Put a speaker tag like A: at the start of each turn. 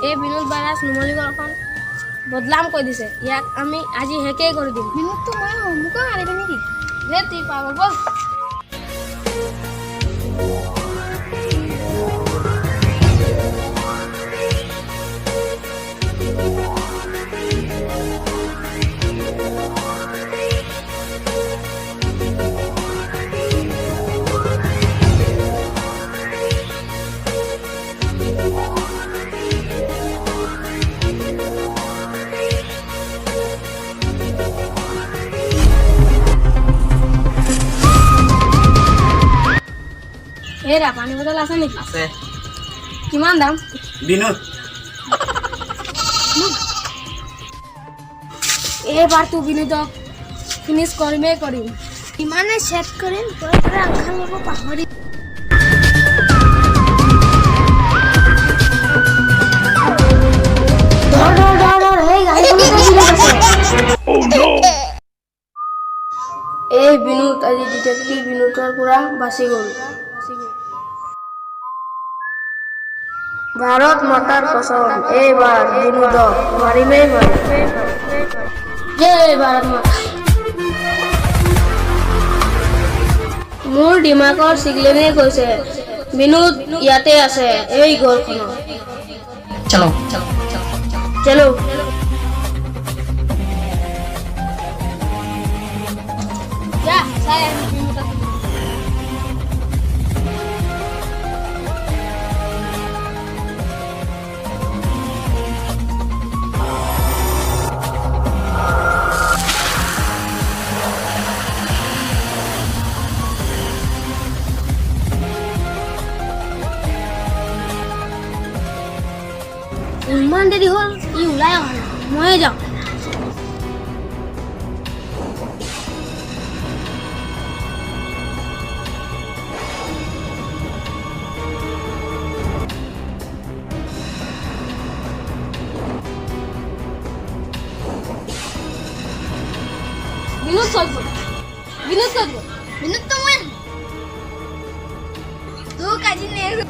A: এই বিনোদ বাৰাজ নুমলীকৰণ বদনাম কৰি দিছে। ইয়াক আমি আজি হেকেই কৰি দিম।
B: বিনোদটো মই মোকো মাৰিবি নেকি?
A: হে তুই পাগল বল। হেৰা পানী বটল আছে নেকি?
C: আছে।
A: কিমান দাম?
C: বিনোদ
A: এইবাৰ তো বিনোদক ফিনিছ কৰিমেই কৰিম।
B: ইমানে চেট কৰিম তই পৰা আংখাল ল'ব পাহৰি।
A: এই বিনোদ আজি ডিটেকটিভ বিনোদৰ পৰা বাচি গ'ল। ভাৰত মাতাৰ কসম, এইবাৰ বিনোদক মাৰিমেই মাৰিম। জয় ভাৰত মাতা। মোৰ দিমাগৰ চিগলেনে কৈছে বিনোদ ইয়াতে আছে, এই ঘৰখনত।
C: চলো
A: চলো। যা চাই আহিম বিনোদক। ইমান দেৰি হ'ল, ই ওলাই অহা নাই। ময়ে যাওঁ। বিনোদ চল গ'ল। বিনোদ চল গ'ল।
B: বিনোদটো মই তোক আজি নেৰো।